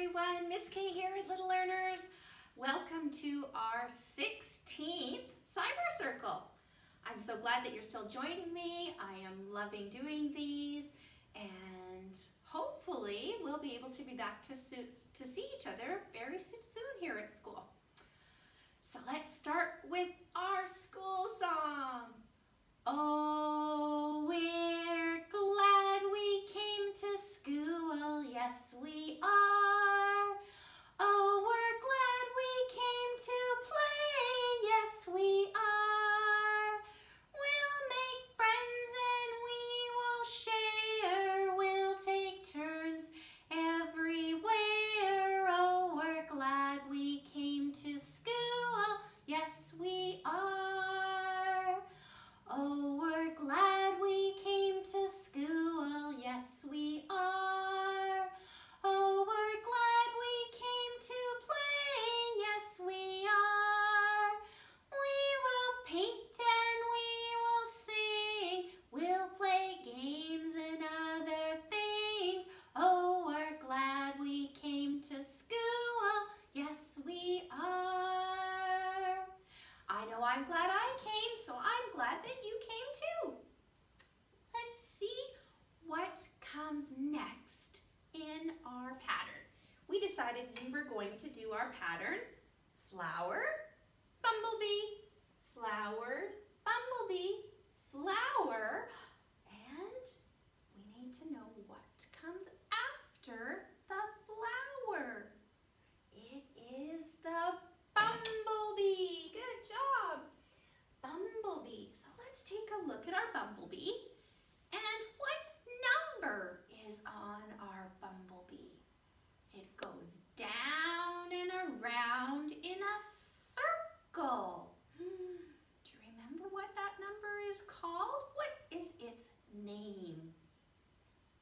everyone. Miss Kay here with Little Learners. Welcome to our 16th Cyber Circle. I'm so glad that you're still joining me. I am loving doing these, and hopefully we'll be able to be back to see each other very soon here at school. So let's start with our school song. Oh, we're glad we came to school, yes we are. Oh, we're glad we came to play, yes we are. We'll make friends and we will share, we'll take turns everywhere. Oh, we're glad we came to school, yes we are. Oh, we're glad we came to school, yes we are. Oh, we're glad we came to play, yes we are. We will paint and we will sing, we'll play games and other things. Oh, we're glad we came to school, yes we are. I know I'm glad I came, so I'm glad that you came too. Let's see what comes next in our pattern. We decided we were going to do our pattern flower, bumblebee, flower, bumblebee, flower, and we need to know what comes after the flower. It is the bumblebee. Good job. Bumblebee. So let's take a look at our bumblebee. And what number is on our bumblebee? It goes down and around in a circle. Do you remember what that number is called? What is its name?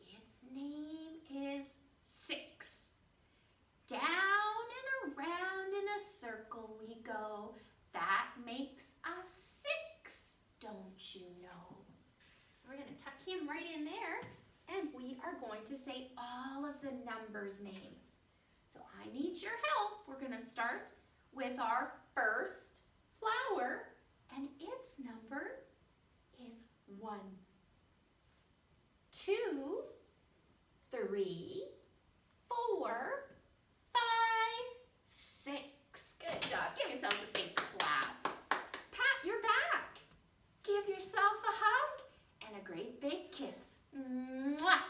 Its name is 6. Down and around in a circle we go. That makes a 6, don't you know? So we're going to tuck him right in there, and we are going to say all of the numbers names. So I need your help. We're going to start with our first flower, and its number is 1, 2, 3, 4, 5, 6. Good job. Give yourselves a big clap. Pat your back. Give yourself a hug and a great big kiss. Mwah!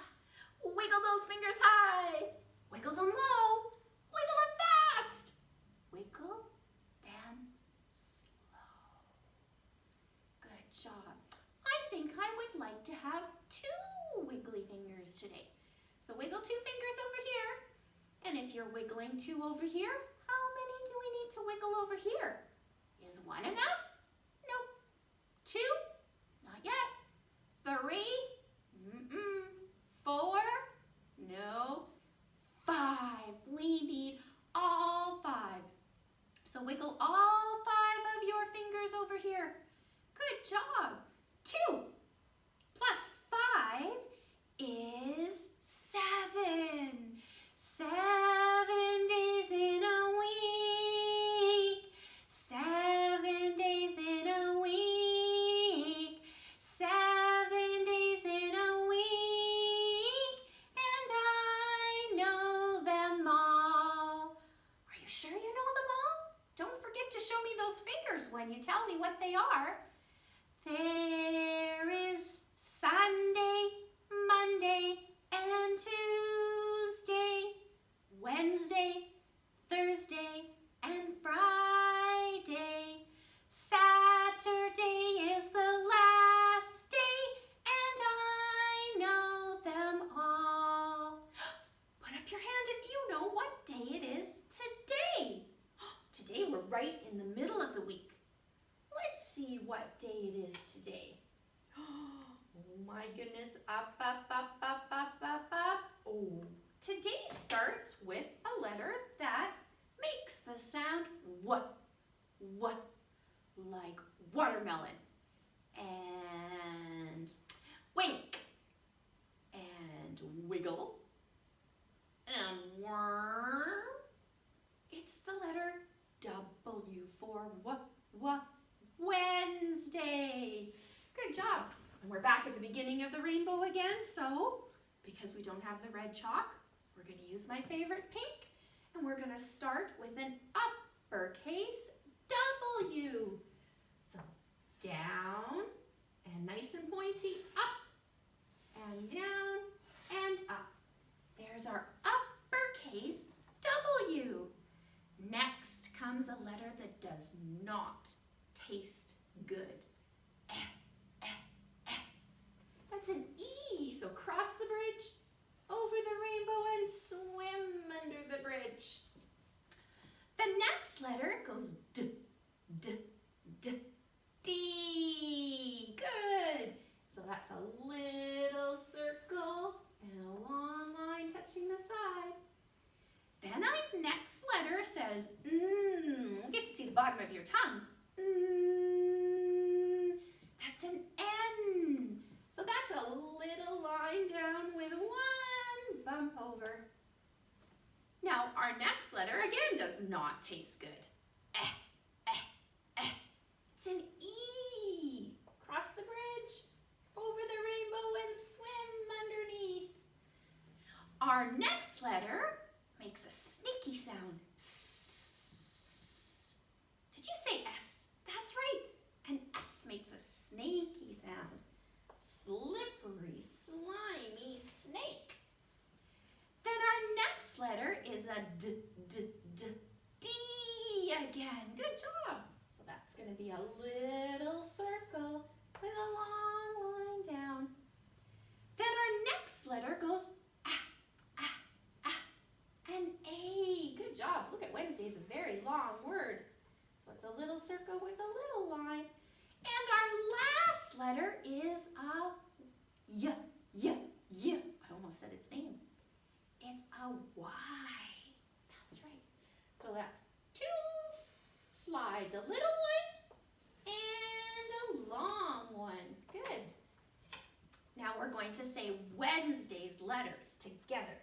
Wiggle those fingers high. Wiggle them low. Wiggle them fast. Wiggle them slow. Good job. I think I would like to have 2 wiggly fingers today. So wiggle 2 fingers over here. And if you're wiggling 2 over here, how many do we need to wiggle over here? Is 1 enough? Nope. 2? Not yet. 3? Mm-mm. 4? No. 5. We need all 5. So wiggle all 5 of your fingers over here. Good job. 2 plus 5 is 7. 7 days in a week. 7 days in a week. 7 days in a week. And I know them all. Are you sure you know them all? Don't forget to show me those fingers when you tell me what they are. There is Sunday, Monday, and Tuesday, Wednesday, Thursday, and Friday. Saturday is the last day, and I know them all. Put up your hand if you know what day it is today. Today we're right in the middle of the week. Let's see what day it is today. Oh my goodness, up, up, up, up, up, up, up. Oh, today starts with a letter that makes the sound what, like watermelon, and wink, and wiggle, and worm, for Wednesday. Good job. And we're back at the beginning of the rainbow again. So, because we don't have the red chalk, we're going to use my favorite pink. And we're going to start with an uppercase W. So, down and nice and pointy, up and down and up. There's our uppercase W. Next comes a letter that does not taste good. That's an E. So cross the bridge, over the rainbow, and swim under the bridge. The next letter goes D, D, D, D. Good. So that's a little circle and a long line touching the side. Then our next letter says we get to see the bottom of your tongue. That's an N. So that's a little line down with one bump over. Now our next letter again does not taste good. It's an E. Cross the bridge, over the rainbow, and swim underneath. Our next letter makes a snaky sound. S. Did you say S? That's right. An S makes a snaky sound. Slippery, slimy snake. Then our next letter is a D, D, D, D again. Good job. So that's going to be a little circle with a long line down. Then our next letter goes an A. Good job. Look at Wednesday. It's a very long word. So it's a little circle with a little line. And our last letter is a Y, Y, Y. I almost said its name. It's a Y. That's right. So that's two slides. A little one and a long one. Good. Now we're going to say Wednesday's letters together,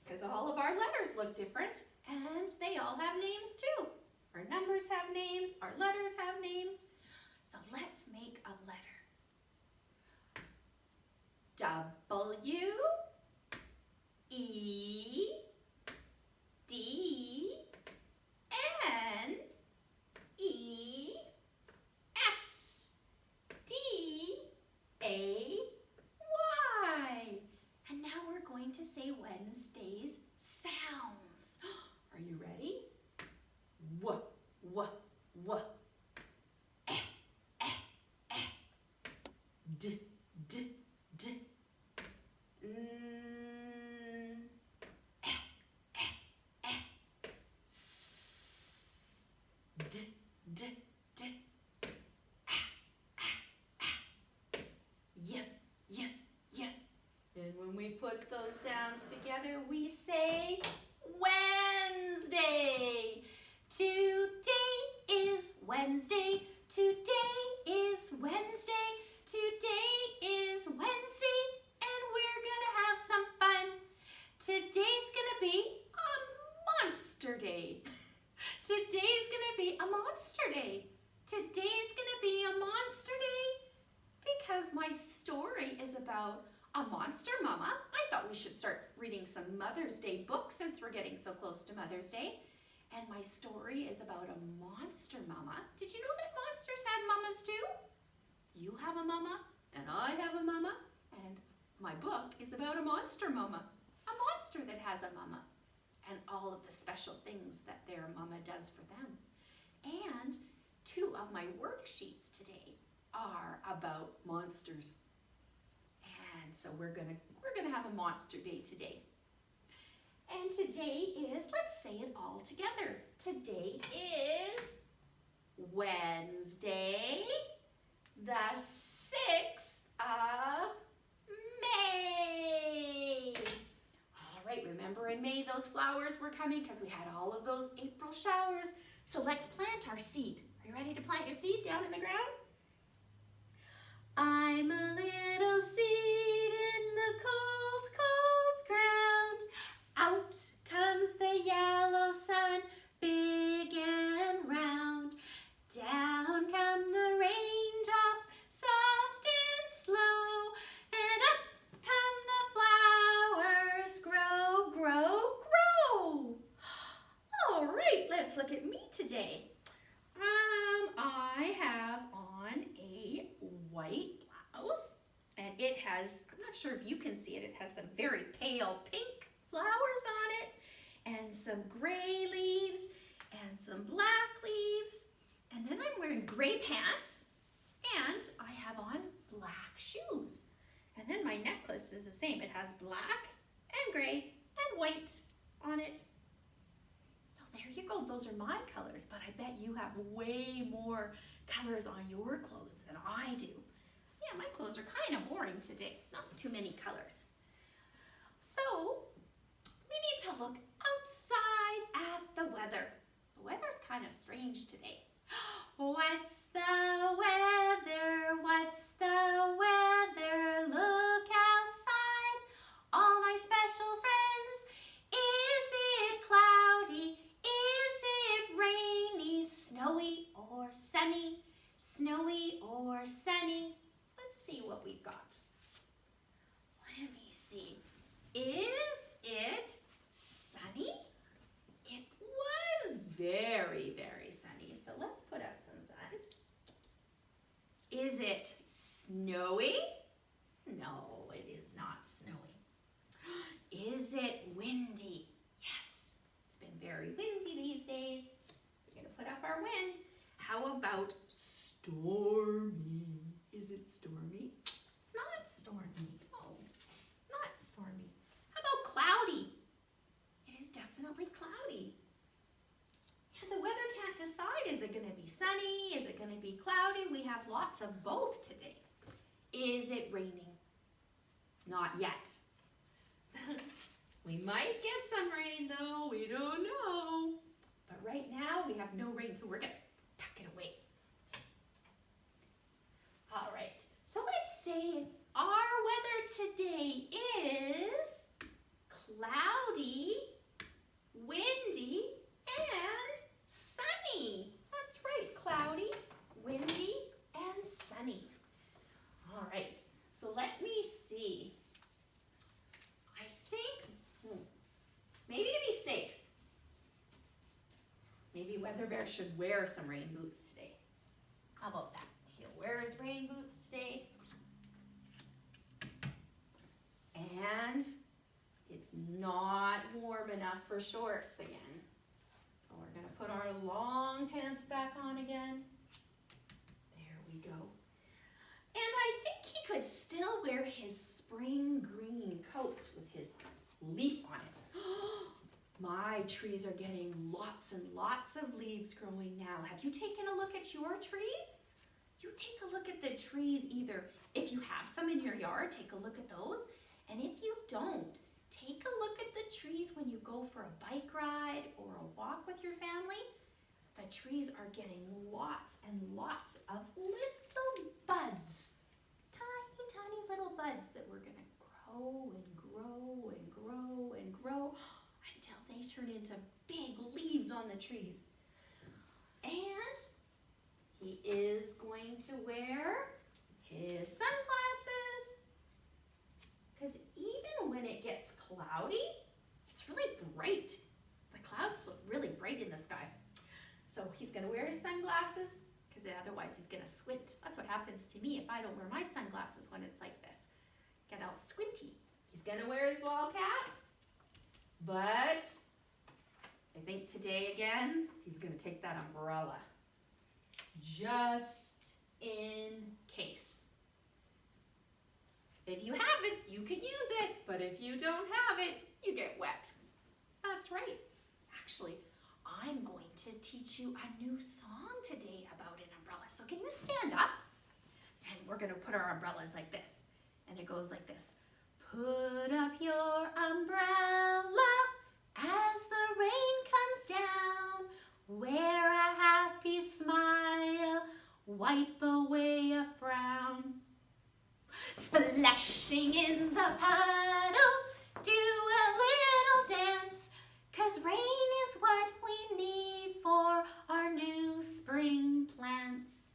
because all of our letters look different and they all have names too. Our numbers have names, our letters have names. So let's make a letter. W, E, D, N, E, S, D, A, Y. And now we're going to say Wednesday's sounds. Are you ready? W, W, W. Eh, eh, eh. D, D, D. Eh, eh, eh. S, D, D, D. Ah, ah, ah. Y, Y, Y. And when we put those sounds together, we say Wednesday. Today is Wednesday. Today is Wednesday. Today is Wednesday. And we're gonna have some fun. Today's gonna be a monster day. Today's gonna be a monster day. Today's gonna be a monster day because my story is about a monster mama. I thought we should start reading some Mother's Day books since we're getting so close to Mother's Day. And my story is about a monster mama. Did you know that monsters had mamas too? You have a mama, and I have a mama, and my book is about a monster mama. A monster that has a mama, and all of the special things that their mama does for them. And 2 of my worksheets today are about monsters. And so we're gonna have a monster day today. And today is, let's say it all together. Today is Wednesday, the 6th of May. All right, remember in May those flowers were coming because we had all of those April showers. So let's plant our seed. Are you ready to plant your seed down in the ground? I'm a little seed in the cold, cold ground. Out comes the yellow sun, big and has, I'm not sure if you can see it, it has some very pale pink flowers on it and some gray leaves and some black leaves. And then I'm wearing gray pants and I have on black shoes. And then my necklace is the same. It has black and gray and white on it. So there you go. Those are my colors, but I bet you have way more colors on your clothes than I do. Yeah, my clothes are kind of boring today. Not too many colors. So we need to look outside at the weather. The weather's kind of strange today. What's the weather? What's the weather? Look outside, all my special friends. Is it cloudy? Is it rainy? Snowy or sunny? Snowy or sunny? Let's see what we've got. Let me see. Is it sunny? It was very, very sunny. So let's put up some sun. Is it snowy? No, it is not snowy. Is it windy? Yes, it's been very windy these days. We're going to put up our wind. How about stormy? Is it stormy? It's not stormy. No, not stormy. How about cloudy? It is definitely cloudy. Yeah, the weather can't decide. Is it going to be sunny? Is it going to be cloudy? We have lots of both today. Is it raining? Not yet. We might get some rain though. We don't know. But right now we have no rain, so we're going to tuck it away. All right. So let's say our weather today is cloudy, windy, and sunny. That's right, cloudy, windy, and sunny. All right, so let me see. I think, maybe to be safe, maybe Weather Bear should wear some rain boots today. How about that? He'll wear his rain boots today. And it's not warm enough for shorts again. So we're going to put our long pants back on again. There we go. And I think he could still wear his spring green coat with his leaf on it. My trees are getting lots and lots of leaves growing now. Have you taken a look at your trees? You take a look at the trees either. If you have some in your yard, take a look at those. And if you don't, take a look at the trees when you go for a bike ride or a walk with your family. The trees are getting lots and lots of little buds. Tiny, tiny little buds that we're going to grow and grow and grow and grow until they turn into big leaves on the trees. And he is going to wear his sunglasses, because even when it gets cloudy, it's really bright. The clouds look really bright in the sky. So he's going to wear his sunglasses, because otherwise he's going to squint. That's what happens to me if I don't wear my sunglasses when it's like this. Get all squinty. He's going to wear his ball cap, but I think today again, he's going to take that umbrella, just in case. If you have it, you can use it, but if you don't have it, you get wet. That's right. Actually, I'm going to teach you a new song today about an umbrella. So can you stand up? And we're going to put our umbrellas like this. And it goes like this. Put up your umbrella as the rain comes down. Wear a happy smile, wipe away a frown. Splashing in the puddles, do a little dance, 'cause rain is what we need for our new spring plants.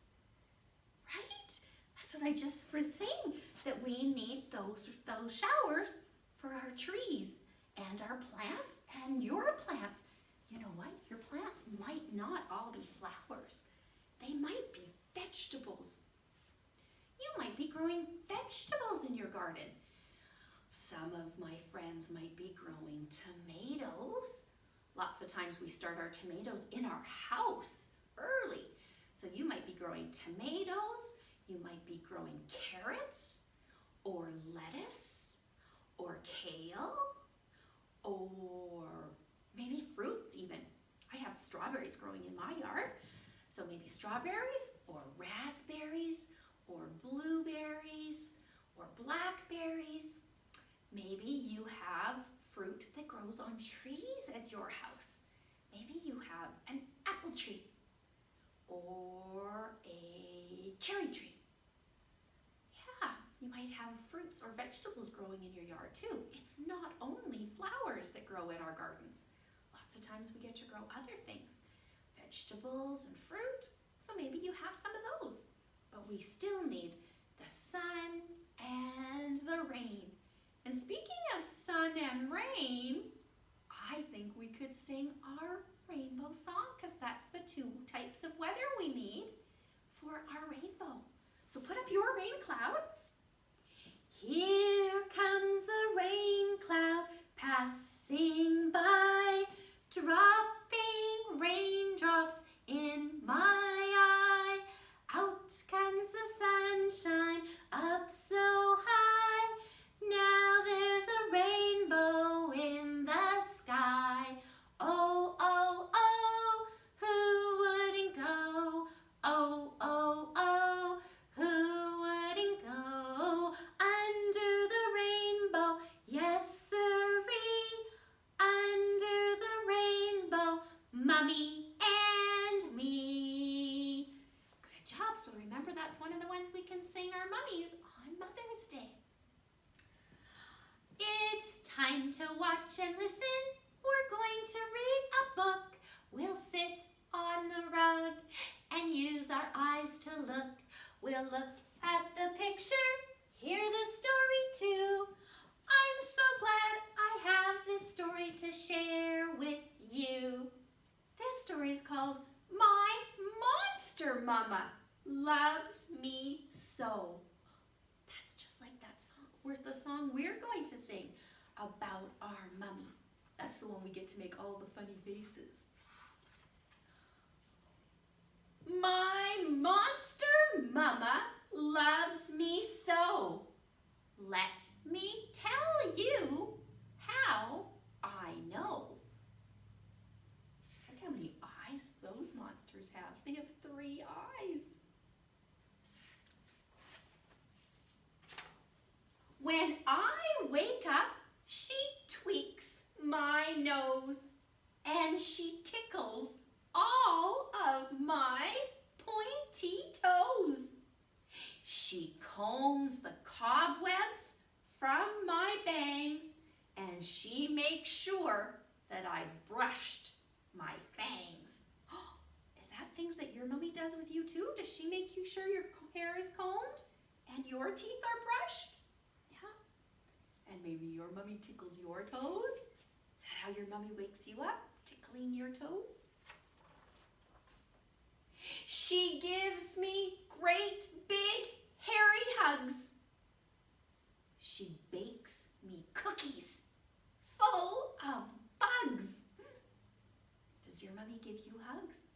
Right? That's what I just was saying, that we need those showers for our trees and our plants and your plants. You know what? Your plants might not all be flowers. They might be vegetables. You might might be growing vegetables in your garden. Some of my friends might be growing tomatoes. Lots of times we start our tomatoes in our house early. So you might be growing tomatoes, you might be growing carrots, or lettuce, or kale, or maybe fruits even. I have strawberries growing in my yard. So maybe strawberries, or raspberries, or blueberries, or blackberries. Maybe you have fruit that grows on trees at your house. Maybe you have an apple tree or a cherry tree. Yeah, you might have fruits or vegetables growing in your yard too. It's not only flowers that grow in our gardens. Lots of times we get to grow other things, vegetables and fruit. So maybe you have some of those. But we still need the sun and the rain. And speaking of sun and rain, I think we could sing our rainbow song because that's the two types of weather we need for our rainbow. So put up your rain cloud. Here comes a rain cloud passing by, dropping raindrops in my eye. Out comes the sunshine up so high. Now there's a rainbow in the sky. Oh, oh, oh, who wouldn't go? Oh, oh, oh, who wouldn't go under the rainbow? Yes, sirree, under the rainbow, Mommy and me. Good job. So remember, that's one of the ones we can sing our mummies on Mother's Day. It's time to watch and listen. We're going to read a book. We'll sit on the rug and use our eyes to look. We'll look at the picture, hear the story too. I'm so glad I have this story to share with you. This story is called My Monster Mama Loves Me So. That's just like that song. Where's the song we're going to sing about our mummy? That's the one we get to make all the funny faces. My monster mama loves me so. Let me tell you how I know. Look how many eyes those monsters have. They have 3 eyes. When I wake up, she tweaks my nose and she tickles all of my pointy toes. She combs the cobwebs from my bangs and she makes sure that I've brushed my fangs. Is that things that your mummy does with you too? Does she make you sure your hair is combed and your teeth are brushed? And maybe your mummy tickles your toes? Is that how your mummy wakes you up? Tickling your toes? She gives me great big hairy hugs. She bakes me cookies full of bugs. Does your mummy give you hugs?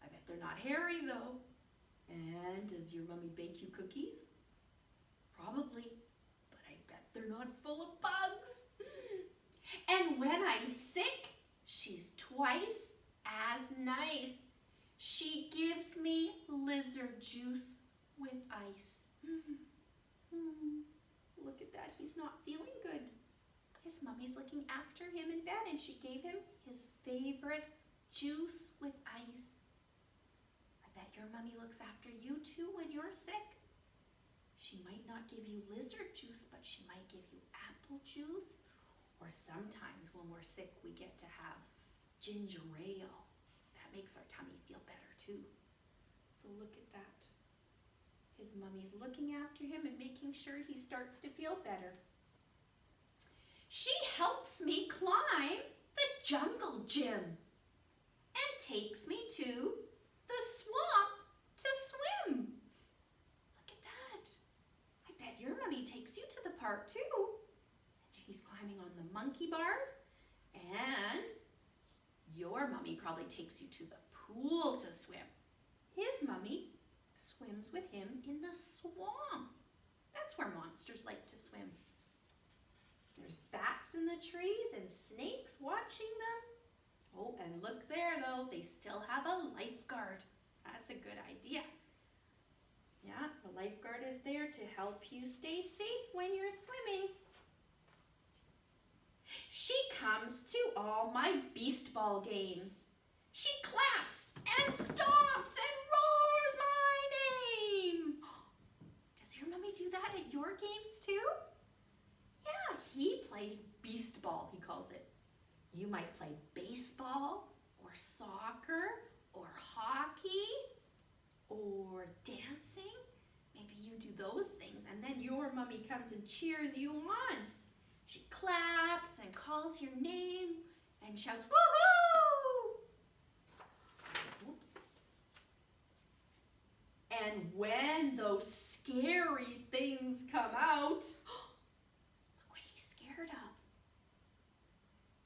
I bet they're not hairy though. And does your mummy bake you cookies? Probably. They're not full of bugs. And when I'm sick, she's twice as nice. She gives me lizard juice with ice. Look at that, he's not feeling good. His mummy's looking after him in bed and she gave him his favorite juice with ice. I bet your mummy looks after you too when you're sick. She might not give you lizard juice, but she might give you apple juice. Or sometimes when we're sick, we get to have ginger ale. That makes our tummy feel better too. So look at that. His mummy's looking after him and making sure he starts to feel better. She helps me climb the jungle gym and takes me to the swamp to swim. Look at that. park too. He's climbing on the monkey bars, and your mummy probably takes you to the pool to swim. His mummy swims with him in the swamp. That's where monsters like to swim. There's bats in the trees and snakes watching them. Oh, and look there though, they still have a lifeguard. That's a good idea. Yeah, the lifeguard is there to help you stay safe when you're swimming. She comes to all my beast ball games. She claps and stomps and roars my name. Does your mummy do that at your games too? Yeah, he plays beast ball, he calls it. You might play baseball or soccer or hockey or dancing. Maybe you do those things, and then your mummy comes and cheers you on. She claps and calls your name and shouts, woohoo! Oops. And when those scary things come out, look what he's scared of.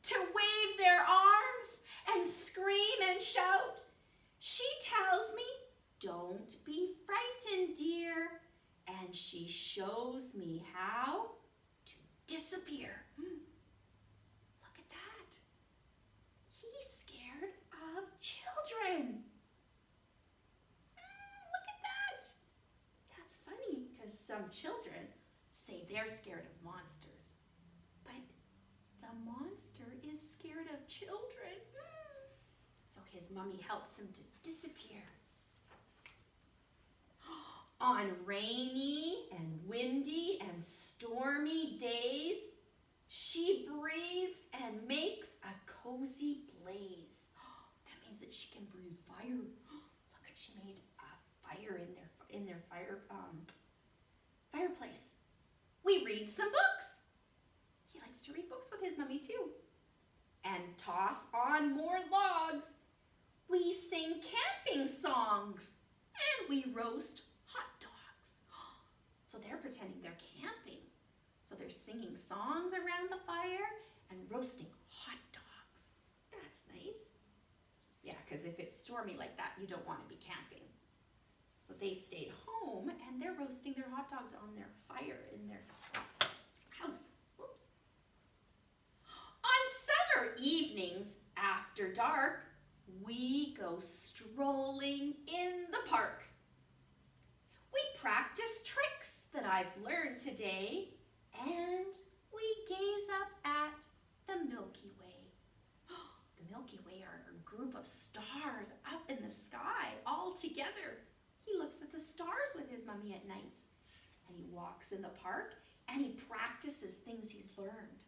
To wave their arms and scream and shout. She tells me, don't be frightened, dear. And she shows me how to disappear. Look at that. He's scared of children. Look at that. That's funny because some children say they're scared of monsters. But the monster is scared of children. So his mummy helps him to disappear. On rainy and windy and stormy days, she breathes and makes a cozy blaze. That means that she can breathe fire. Look, she made a fire in their fireplace. We read some books. He likes to read books with his mummy too. And toss on more logs. We sing camping songs. And we roast hot dogs. So they're pretending they're camping. So they're singing songs around the fire and roasting hot dogs. That's nice. Yeah, because if it's stormy like that, you don't want to be camping. So they stayed home and they're roasting their hot dogs on their fire in their house. Whoops. On summer evenings after dark, we go strolling in the park. We practice tricks that I've learned today, and we gaze up at the Milky Way. The Milky Way are a group of stars up in the sky all together. He looks at the stars with his mummy at night, and he walks in the park and he practices things he's learned.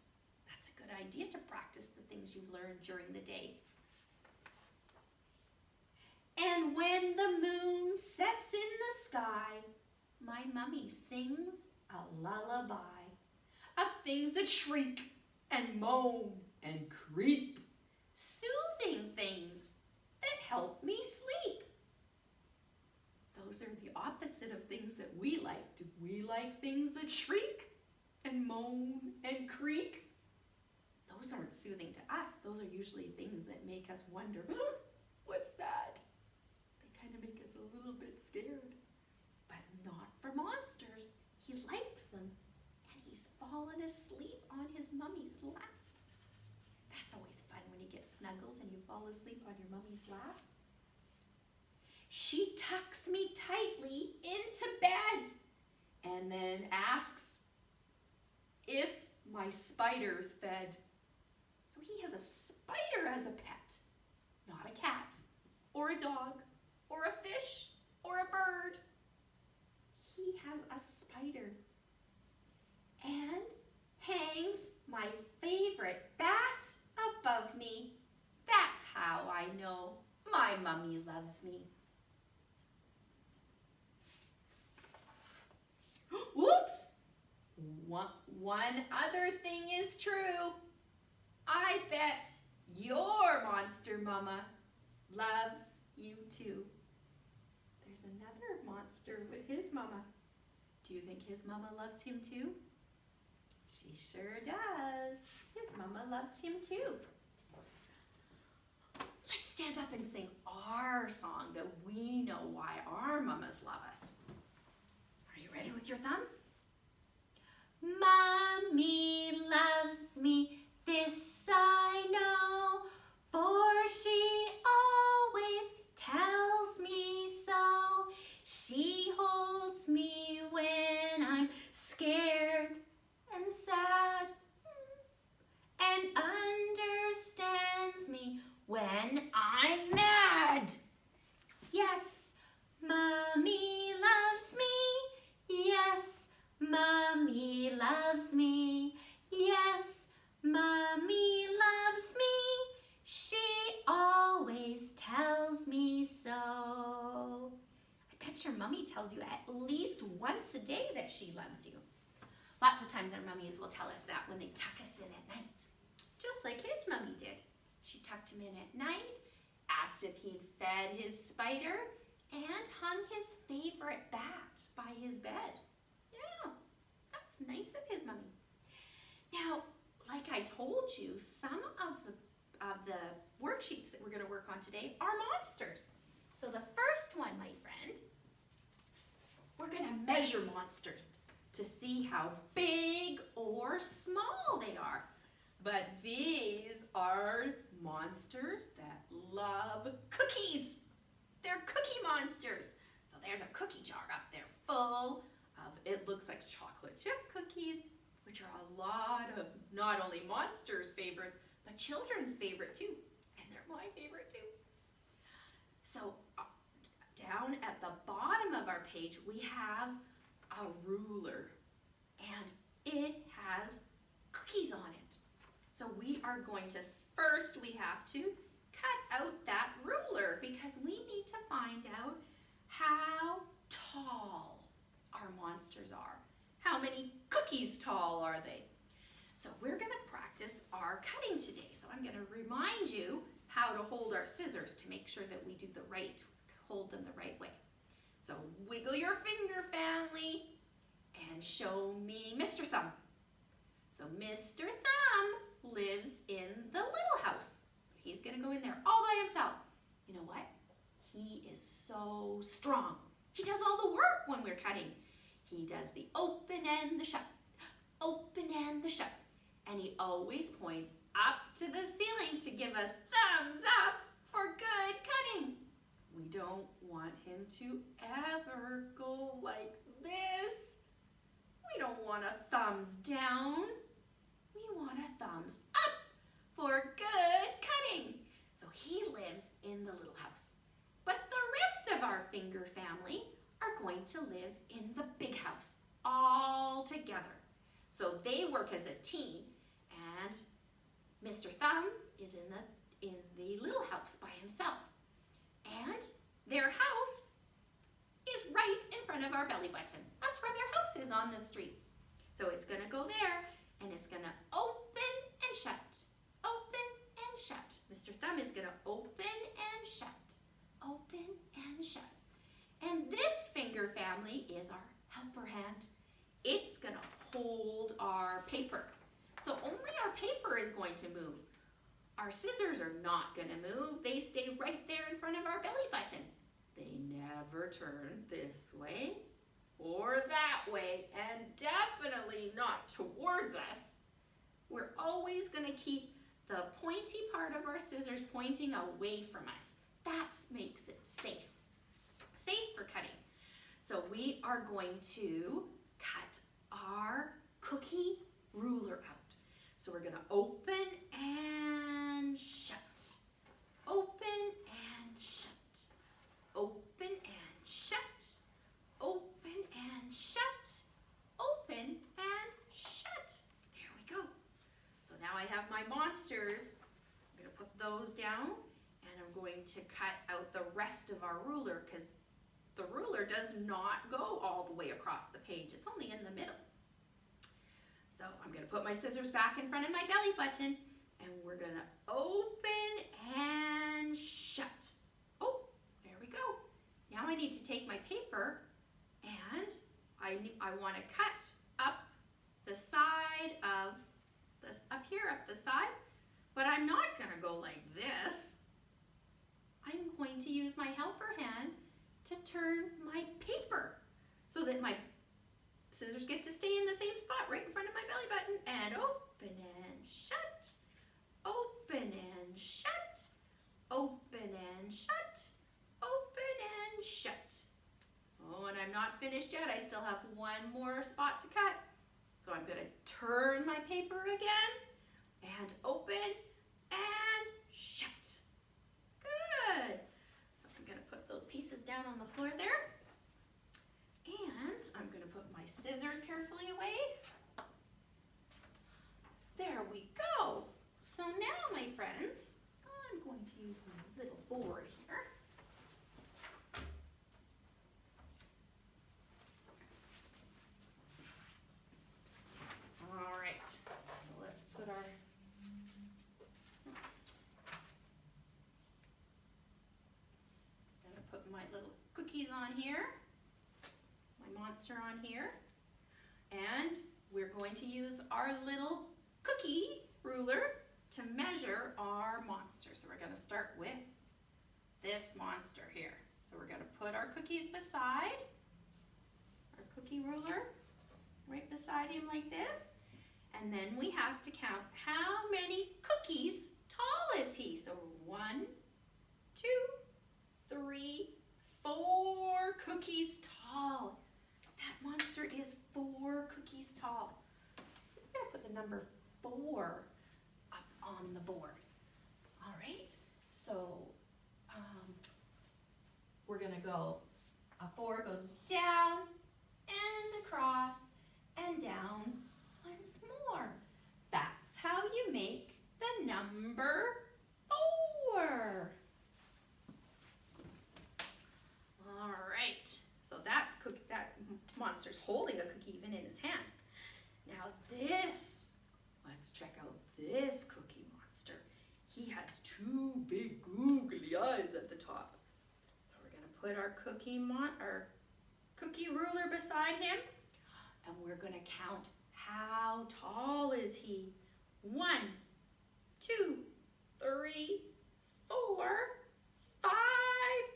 That's a good idea to practice the things you've learned during the day. And when the moon sets in the sky, my mummy sings a lullaby of things that shriek and moan and creep, soothing things that help me sleep. Those are the opposite of things that we like. Do we like things that shriek and moan and creak? Those aren't soothing to us. Those are usually things that make us wonder, what's that? Kind of make us a little bit scared, but not for monsters. He likes them, and he's fallen asleep on his mummy's lap. That's always fun when you get snuggles and you fall asleep on your mummy's lap. She tucks me tightly into bed and then asks if my spider's fed. So he has a spider as a pet, not a cat or a dog or a fish, or a bird. He has a spider and hangs my favorite bat above me. That's how I know my mummy loves me. Whoops! One other thing is true. I bet your monster mama loves you too. There's another monster with his mama. Do you think his mama loves him too? She sure does. His mama loves him too. Let's stand up and sing our song that we know why our mamas love us. Are you ready with your thumbs? Mommy loves me, this I know, for she always tells me so. She holds me when I'm scared and sad, and understands me when I'm mad. Yes, Mommy loves me. Yes, Mommy loves me. Yes, Mommy loves me. She always tells me so. I bet your mommy tells you at least once a day that she loves you. Lots of times our mummies will tell us that when they tuck us in at night, just like his mummy did. She tucked him in at night, asked if he'd fed his spider, and hung his favorite bat by his bed. Yeah, that's nice of his mummy. Now, like I told you, some of the worksheets that we're going to work on today are monsters. So the first one, my friend, we're going to measure monsters to see how big or small they are. But these are monsters that love cookies. They're cookie monsters. So there's a cookie jar up there full of, it looks like chocolate chip cookies, which are a lot of not only monsters' favorites, but children's favorite too. And they're my favorite too. So down at the bottom of our page, we have a ruler, and it has cookies on it. So we are going to, first we have to cut out that ruler because we need to find out how tall our monsters are. How many cookies tall are they? So we're going to practice our cutting today. So I'm going to remind you how to hold our scissors to make sure that we do the right, hold them the right way. So wiggle your finger, family, and show me Mr. Thumb. So Mr. Thumb lives in the little house. He's going to go in there all by himself. You know what? He is so strong. He does all the work when we're cutting. He does the open and the shut, open and the shut. And he always points up to the ceiling to give us thumbs up for good cutting. We don't want him to ever go like this. We don't want a thumbs down. We want a thumbs up for good cutting. So he lives in the little house. But the rest of our finger family are going to live in the big house all together. So they work as a team, and Mr. Thumb is in the little house by himself. And their house is right in front of our belly button. That's where their house is on the street. So it's going to go there, and it's going to open and shut, open and shut. Mr. Thumb is going to open and shut, open and shut. And this finger family is our helper hand. It's going to hold our paper. So only our paper is going to move. Our scissors are not going to move. They stay right there in front of our belly button. They never turn this way or that way, and definitely not towards us. We're always going to keep the pointy part of our scissors pointing away from us. That makes it safe. Safe for cutting. So we are going to cut our cookie ruler out. So we're going to open and shut. Open and shut. Open and shut. Open and shut. Open and shut. There we go. So now I have my monsters. I'm going to put those down, and I'm going to cut out the rest of our ruler because the ruler does not go all the way across the page. It's only in the middle. So I'm going to put my scissors back in front of my belly button, and we're going to open and shut. Oh, there we go. Now I need to take my paper, and I want to cut up the side of this, up here, up the side, but I'm not gonna go like this. I'm going to use my helper hand to turn my paper so that my scissors get to stay in the same spot right in front of my belly button, and open and shut, open and shut, open and shut, open and shut. Oh, and I'm not finished yet. I still have one more spot to cut. So I'm going to turn my paper again and open and shut. Good. So I'm going to put those pieces down on the floor there. And I'm going to put my scissors carefully away. There we go. So now, my friends, I'm going to use my little board here. All right, so let's put our gonna put my little cookies on here, my monster on here, and we're going to use our little cookie ruler to measure our monster. So we're going to start with this monster here. So we're going to put our cookies beside our cookie ruler, right beside him like this. And then we have to count how many cookies tall is he. So 1, 2, 3, 4 cookies tall. That monster is 4 cookies tall. So we're going to put the number 4 up on the board. All right, so we're going to go, a 4 goes down and across and down once more. That's how you make the number 4. All right, so that monster's holding a cookie even in his hand. Now let's check out this cookie monster. He has 2 big googly eyes at the top. So we're gonna put our cookie ruler beside him, and we're gonna count how tall is he. 1, 2, 3, 4, 5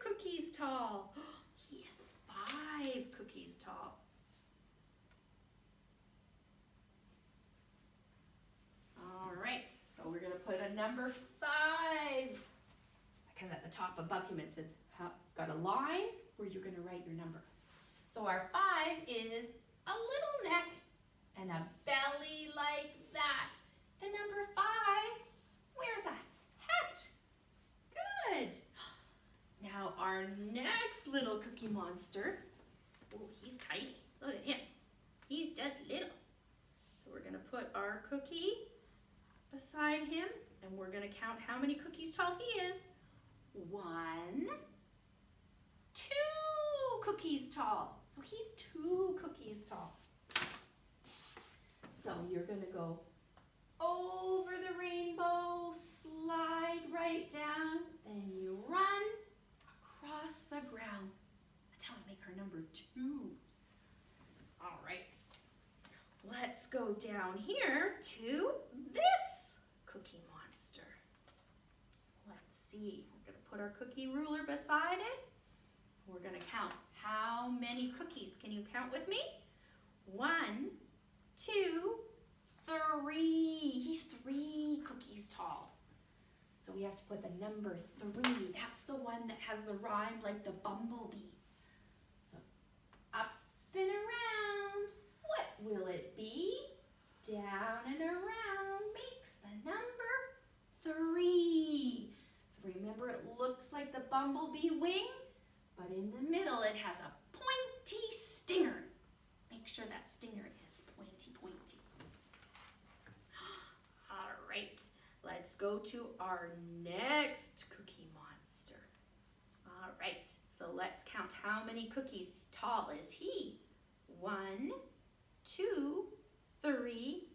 cookies tall. He is 5 cookies tall. All right, so we're going to put a number 5, because at the top above him it says, it's got a line where you're going to write your number. So our 5 is a little neck and a belly like that. The number 5 wears a hat. Good. Now our next little cookie monster, oh, he's tiny. Look at him. He's just little. So we're going to put our cookie beside him, and we're going to count how many cookies tall he is. 1, 2 cookies tall. So he's 2 cookies tall. So you're going to go over the rainbow, slide right down, then you run across the ground. That's how we make our number 2. All right. Let's go down here to this cookie monster. Let's see. We're going to put our cookie ruler beside it. We're going to count how many cookies. Can you count with me? 1, 2, 3. He's 3 cookies tall. So we have to put the number 3. That's the one that has the rhyme like the bumblebee. So up and around. What will it be? Down and around makes the number 3. So remember, it looks like the bumblebee wing, but in the middle it has a pointy stinger. Make sure that stinger is pointy, pointy. All right, let's go to our next cookie monster. All right, so let's count how many cookies tall is he. 1, 2, 3.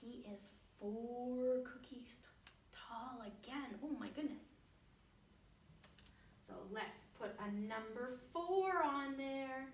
He is 4 cookies tall again. Oh my goodness. So let's put a number 4 on there.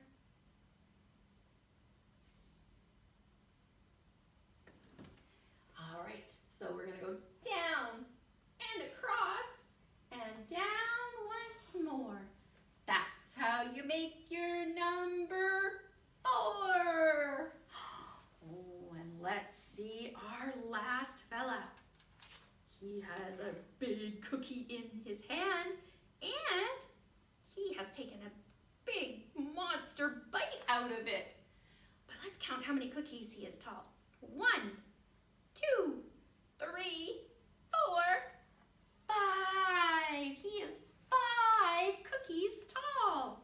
last fella. He has a big cookie in his hand, and he has taken a big monster bite out of it. But let's count how many cookies he is tall. 1, 2, 3, 4, 5. He is 5 cookies tall.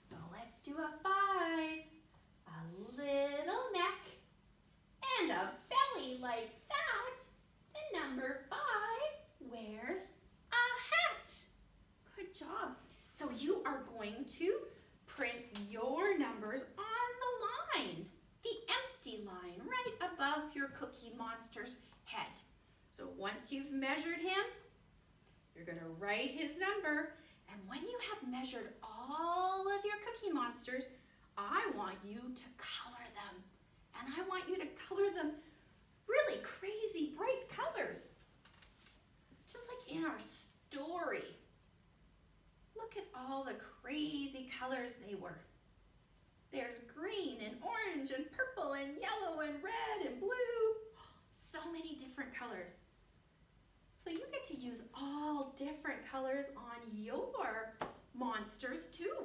So let's do a 5. A little neck and a belly like that. The number 5 wears a hat. Good job. So you are going to print your numbers on the line, the empty line right above your Cookie Monster's head. So once you've measured him, you're going to write his number. And when you have measured all of your Cookie Monsters, I want you to color them. And I want you to color them really crazy bright colors. Just like in our story. Look at all the crazy colors they were. There's green and orange and purple and yellow and red and blue. So many different colors. So you get to use all different colors on your monsters too.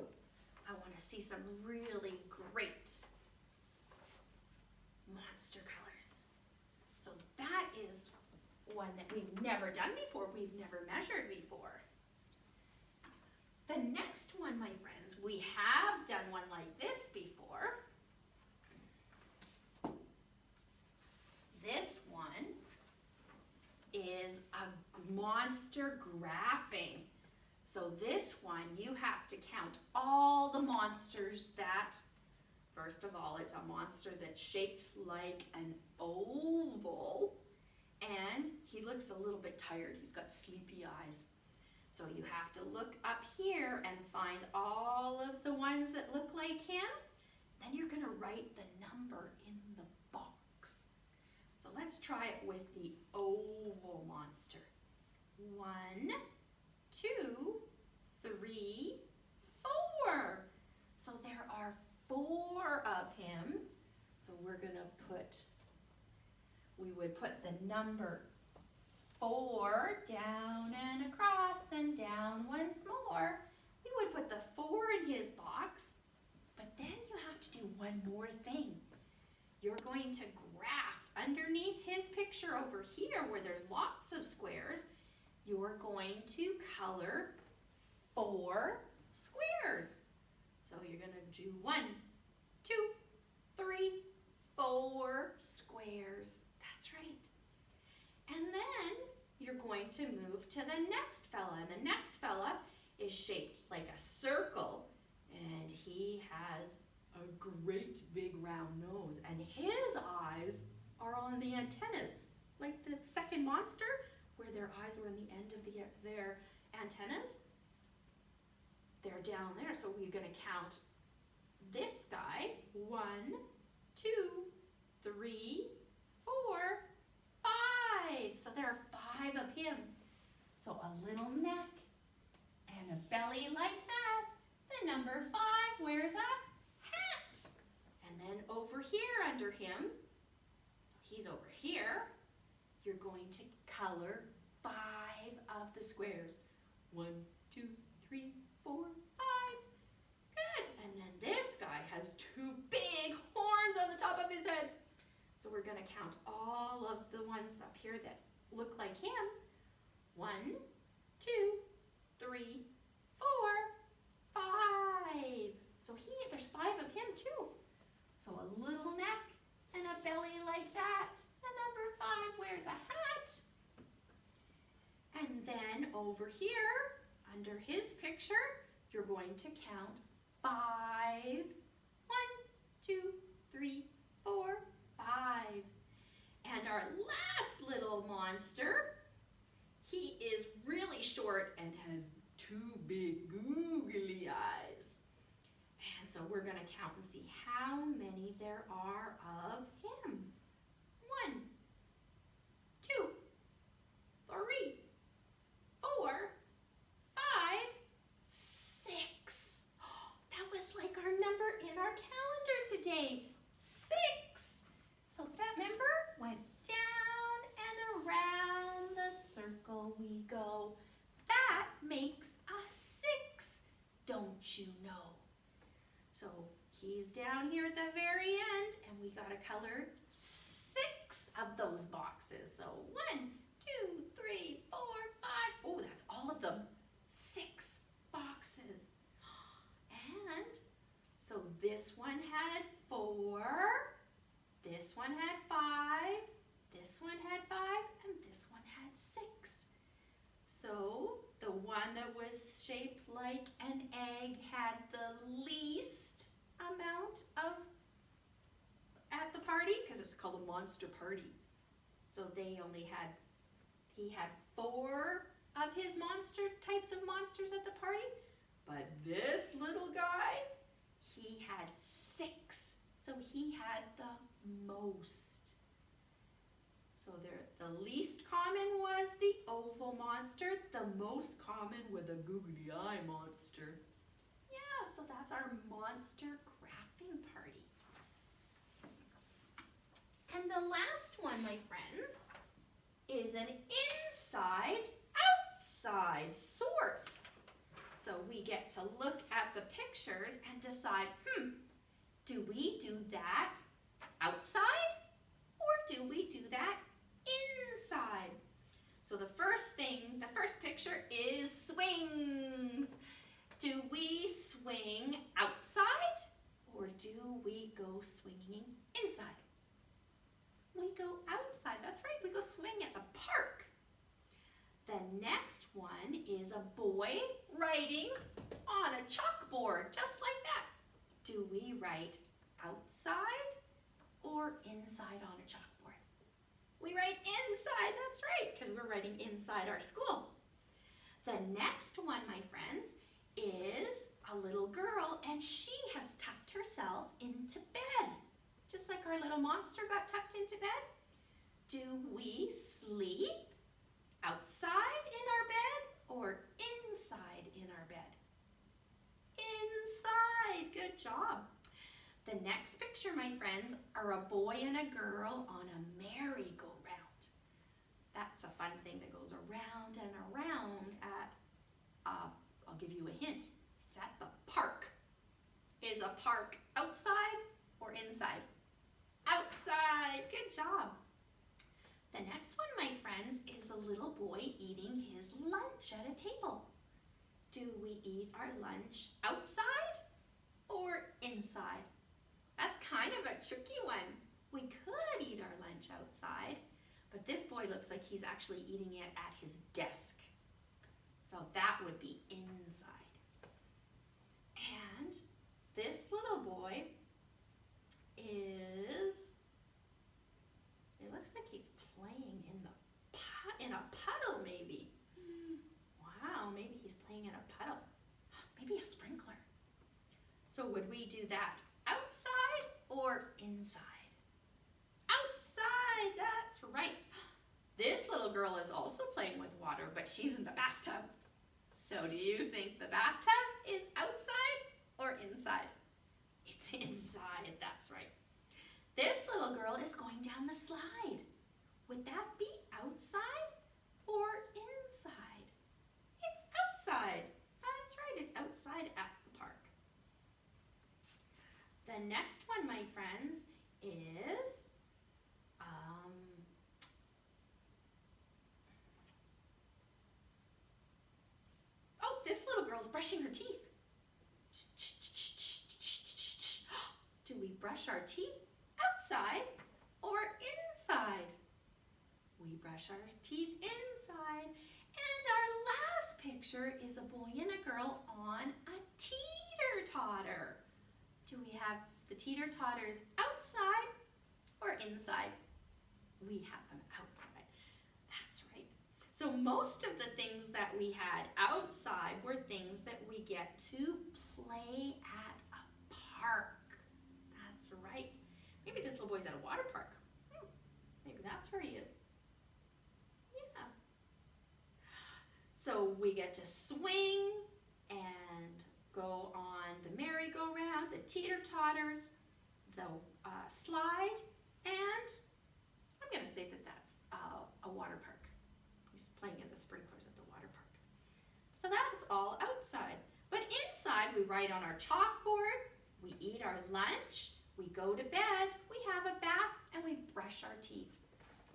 I want to see some really great monster colors. So that is one that we've never done before, we've never measured before. The next one, my friends, we have done one like this before. This one is a monster graphing. So this one, you have to count all the monsters that, first of all, it's a monster that's shaped like an oval, and he looks a little bit tired. He's got sleepy eyes. So you have to look up here and find all of the ones that look like him. Then you're going to write the number in the box. So let's try it with the oval monster. 1, 2, 3, 4. So there are 4 of him. So we're going to we would put the number 4 down and across and down once more. We would put the 4 in his box, but then you have to do one more thing. You're going to graft underneath his picture over here where there's lots of squares. You're going to color 4 squares. So you're going to do 1, 2, 3, 4 squares. That's right. And then you're going to move to the next fella. And the next fella is shaped like a circle. And he has a great big round nose. And his eyes are on the antennas. Like the second monster, where their eyes were on the end of their antennas. They're down there. So we're going to count this guy. 1, 2, 3, 4, 5. So there are 5 of him. So a little neck and a belly like that. The number 5 wears a hat. And then over here under him, so he's over here, you're going to color 5 of the squares. 1, 2, 3, 4, 5. Good. And then this guy has 2 big horns on the top of his head. So we're going to count all of the ones up here that look like him. 1, 2, 3, 4, 5. So there's 5 of him too. So a little neck and a belly like that. The number 5 wears a hat. And then over here, under his picture, you're going to count 5. 1, 2, 3, 4, 5. And our last little monster, he is really short and has 2 big googly eyes. And so we're going to count and see how many there are of him. 1, 2, 3, 4, 5, 6. That was like our number in our calendar today. 6. So that member went down he's down here at the very end, and we got to color 6 of those boxes. So 1, 2, 3, 4, 5. Oh, that's all of them. 6 boxes. And so this one had 4, this one had 5, this one had 5, and this one had 6. So the one that was shaped like an egg had the least amount of at the party, because it's called a monster party. So he had 4 of his types of monsters at the party, but this little guy, he had 6. So he had the most. So the least common was the oval monster. The most common was the googly eye monster. Yeah, so that's our monster graphing party. And the last one, my friends, is an inside-outside sort. So we get to look at the pictures and decide, do we do that outside or do we do that inside? So the first picture is swings. Do we swing outside or do we go swinging inside? We go outside, that's right, we go swing at the park. The next one is a boy writing on a chalkboard, just like that. Do we write outside or inside on a chalkboard? We write inside, that's right, because we're writing inside our school. The next one, my friends, is a little girl, and she has tucked herself into bed. Just like our little monster got tucked into bed. Do we sleep outside in our bed or inside in our bed? Inside, good job. The next picture, my friends, are a boy and a girl on a merry-go-round. That's a fun thing that goes around and around at, I'll give you a hint, it's at the park. Is a park outside or inside? Outside, good job. The next one, my friends, is a little boy eating his lunch at a table. Do we eat our lunch outside or inside? That's kind of a tricky one. We could eat our lunch outside, but this boy looks like he's actually eating it at his desk. So that would be inside. And this little boy it looks like he's playing in a puddle maybe. Wow, maybe he's playing in a puddle. Maybe a sprinkler. So would we do that outside or inside? Outside, that's right. This little girl is also playing with water, but she's in the bathtub. So do you think the bathtub is outside or inside? It's inside, that's right. This little girl is going down the slide. Would that be outside or inside? It's outside. That's right, it's outside at the park. The next one, my friends, is this little girl's brushing her teeth. Do we brush our teeth outside or inside? We brush our teeth inside. And our last picture is a boy and a girl on a teeter-totter. Do we have the teeter-totters outside or inside? We have them outside. That's right. So most of the things that we had outside were things that we get to play at a park. That's right. Maybe this little boy's at a water park. Maybe that's where he is. Yeah. So we get to swing and go on the merry-go-round, the teeter-totters, the slide, and I'm going to say that that's a water park. He's playing in the sprinklers at the water park. So that is all outside. But inside, we write on our chalkboard, we eat our lunch, we go to bed, we have a bath, and we brush our teeth.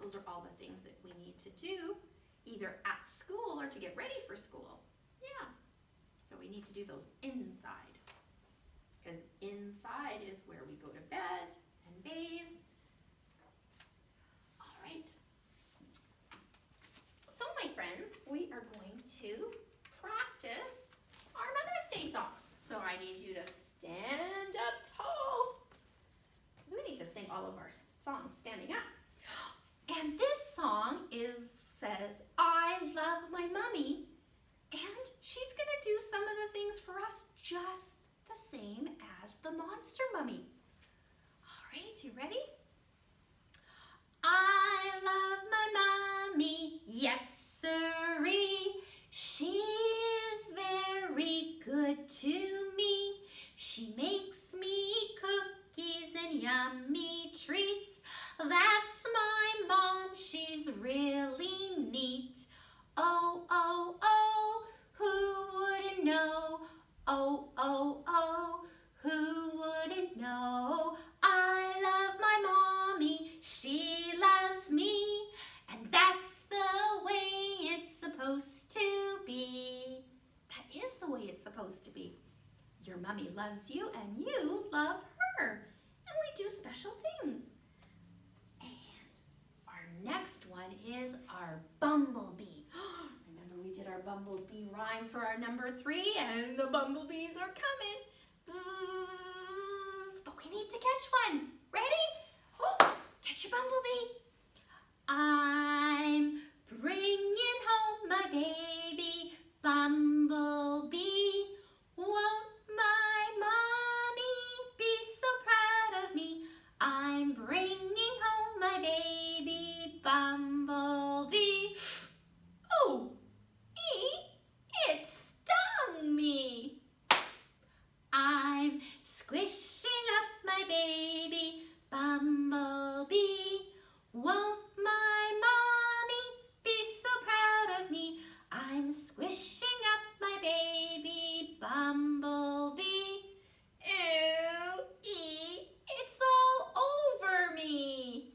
Those are all the things that we need to do, either at school or to get ready for school. Yeah, so we need to do those inside, because inside is where we go to bed and bathe. All right. So my friends, we are going to practice our Mother's Day songs. So I need you to stand up tall, because we need to sing all of our songs standing up. And this song says, I love my mommy, and she's gonna do some of the things for us just the same as the monster mummy. All right, you ready? I love my mommy, yes sirree. She is very good to me. She makes me cookies and yummy treats. That's my mom, she's really neat. Oh, oh, oh, who wouldn't know? Oh, oh, oh, who wouldn't know? I love my mommy, she loves me, and that's the way it's supposed to be. That is the way it's supposed to be. Your mommy loves you and you love her, and we do special things. Next one is our bumblebee. Remember we did our bumblebee rhyme for our number 3, and the bumblebees are coming. Bzzz, but we need to catch one. Ready? Oh, catch your bumblebee. I'm bringing home my baby bumblebee. Won't my mommy be so proud of me? I'm bringing home my baby bumblebee. Oh, it stung me. I'm squishing up my baby bumblebee. Won't my mommy be so proud of me? I'm squishing up my baby bumblebee. Ew, it's all over me.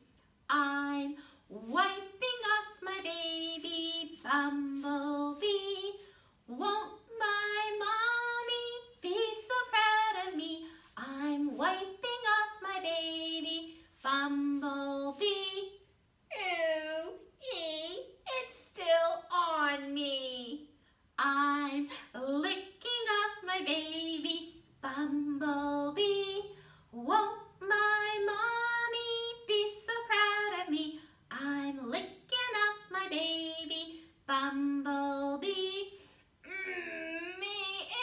I'm wiping off my baby bumblebee. Won't my mommy be so proud of me? I'm wiping off my baby bumblebee. Ew, it's still on me. I'm licking off my baby bumblebee. Won't my mommy be so proud of me? I'm licking off my baby bumblebee.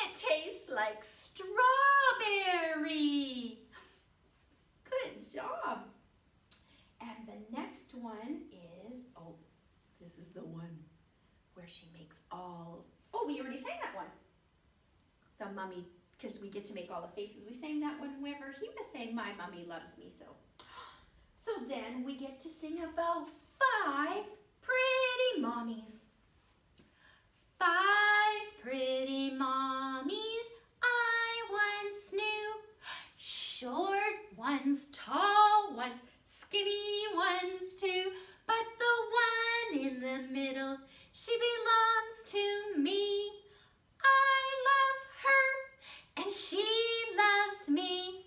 It tastes like strawberry. Good job. And the next one is, oh, this is the one where she makes all, oh, we already sang that one. The mummy, because we get to make all the faces. We sang that one whenever he was saying, my mommy loves me so. So then we get to sing about 5 pretty mommies. 5 pretty mommies I once knew. Short ones, tall ones, skinny ones too. But the one in the middle, she belongs to me. I love her and she loves me.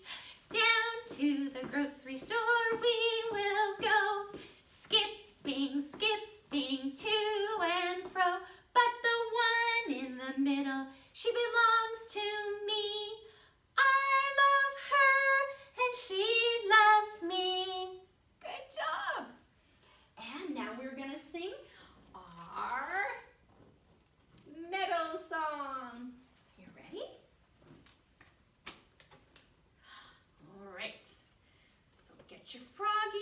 Down to the grocery store we will go, skipping, skipping to and fro. But the one in the middle, she belongs to me. I love her and she loves me. Good job. And now we're gonna sing our meadow song. You ready? All right. So get your frog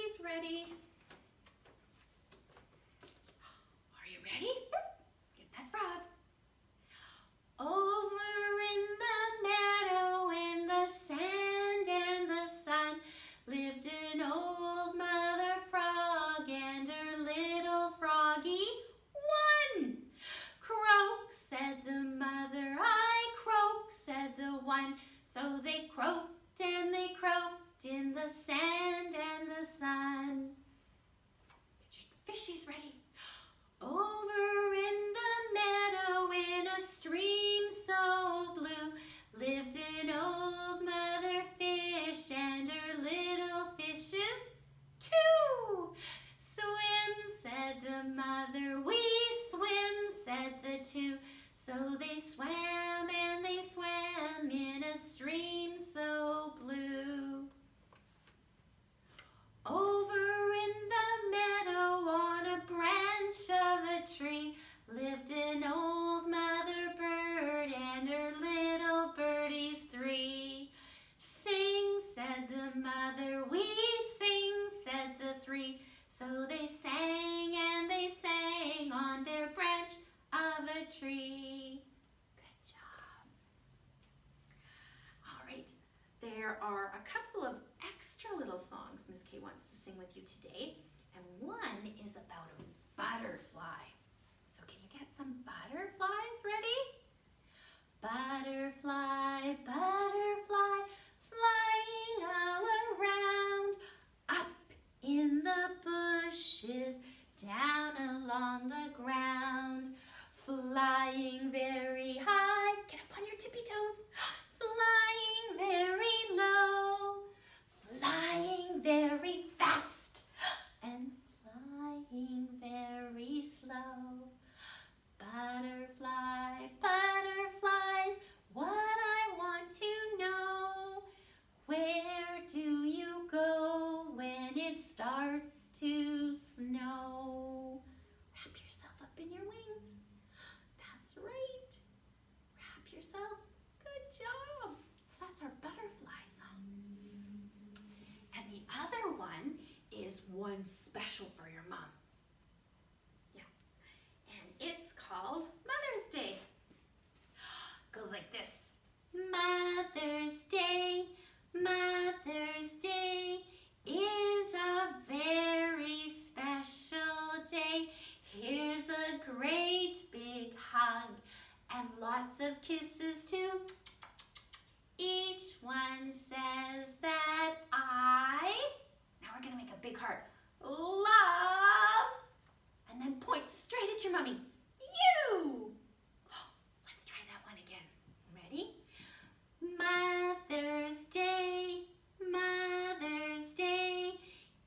the sand and the sun. Get your fishies ready. Over in the meadow in a stream so blue lived an old mother fish and her little fishes too. Swim, said the mother, we swim, said the two. So they swam and they swam in a stream so blue. Over in the meadow on a branch of a tree lived an old mother bird and her little birdies three. Sing, said the mother, we sing, said the three. So they sang and they sang on their branch of a tree. Good job. All right, there are a couple of extra little songs Miss Kay wants to sing with you today, and one is about a butterfly. So can you get some butterflies ready? Butterfly, butterfly, flying all around, up in the bushes, down along the ground, flying very high, get up on your tippy toes, flying very low, flying very fast, and flying very slow. Butterfly, butterflies, what I want to know, where do you go when it starts to snow? Wrap yourself up in your wings. That's right. Wrap yourself. Good job. So that's our butterfly song. And the other one is one special for your mom. Yeah. And it's called Mother's Day. Goes like this. Mother's Day, Mother's Day is a very special day. Here's a great big hug and lots of kisses too. Each one says that now we're gonna make a big heart, love, and then point straight at your mommy, you. Let's try that one again. Ready? Mother's Day, Mother's Day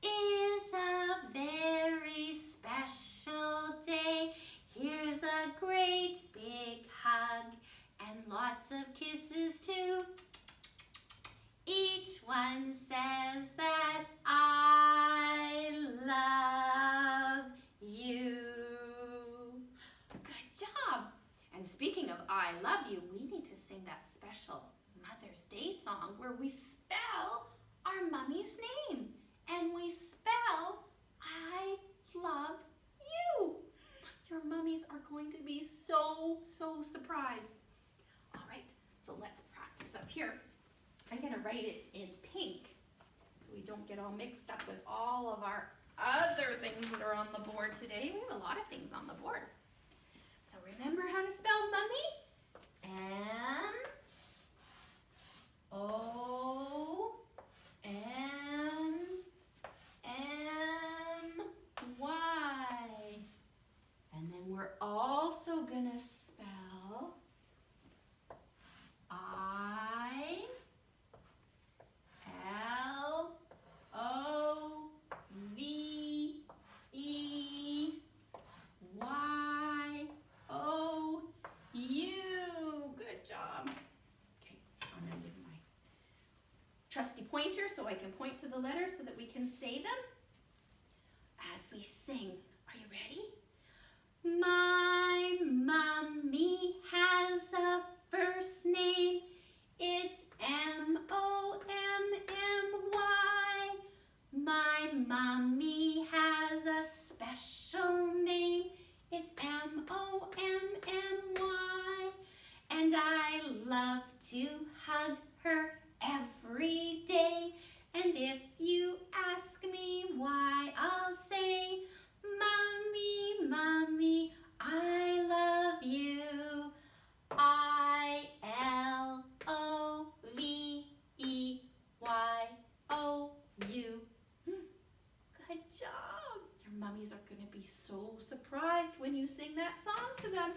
is a very special day. Here's a great big hug and lots of kisses too. Each one says that I love you. Good job. And speaking of I love you, we need to sing that special Mother's Day song where we spell our mummy's name and we spell I love you. Your mummies are going to be so surprised. All right, so let's practice up here. I'm gonna write it in pink so we don't get all mixed up with all of our other things that are on the board today. We have a lot of things on the board. So remember how to spell mummy? M-O-M-M-Y. And then we're also gonna spell I-L-O-V-E-Y-O-U. Good job. Okay, I'm gonna give my trusty pointer so I can point to the letters so that we can say them as we sing. Are you ready? My mummy has a first name. It's M-O-M-M-Y. My mummy has a special name. It's M-O-M-M-Y. And I love to hug her every day. And if you ask me why, I'll say, Mummy, Mummy, I love you. I-L-O-V-E-Y-O-U. you. Good job. Your mummies are going to be so surprised when you sing that song to them.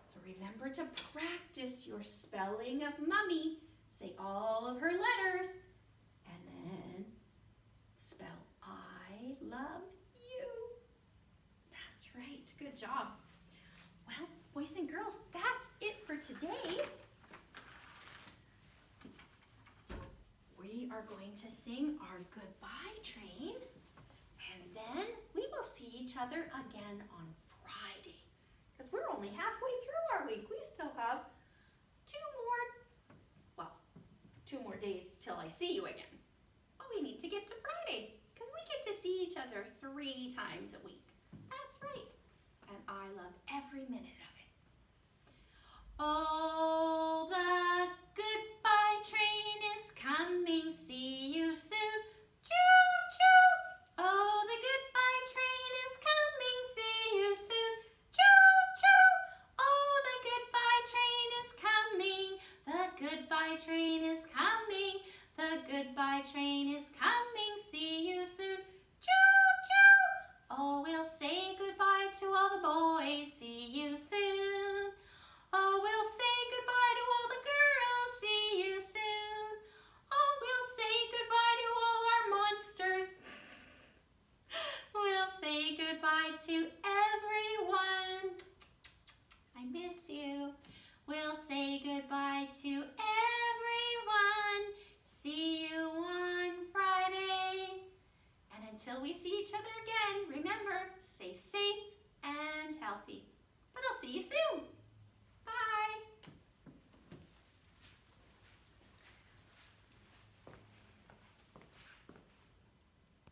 So remember to practice your spelling of mummy. Say all of her letters and then spell I love you. That's right. Good job. Well, boys and girls, that's it for today. So we are going to sing our goodbye train, and then we will see each other again on Friday, because we're only halfway through our week. We still have two more days till I see you again. But we need to get to Friday, because we get to see each other 3 times a week. That's right. And I love every minute of it. Oh, the goodbye train is coming. See you soon. Choo-choo. Oh, the goodbye train is coming. See you soon. Choo-choo. Oh, the goodbye train is coming. The goodbye train is coming. The goodbye train is coming. See you soon. Choo-choo. Oh, we'll say goodbye to all the boys. See you soon. Oh, we'll say goodbye to all the girls. See you soon. Oh, we'll say goodbye to all our monsters. We'll say goodbye to everyone. I miss you. We'll say goodbye to everyone. See you on Friday. And until we see each other again, remember, stay safe and healthy. But I'll see you soon.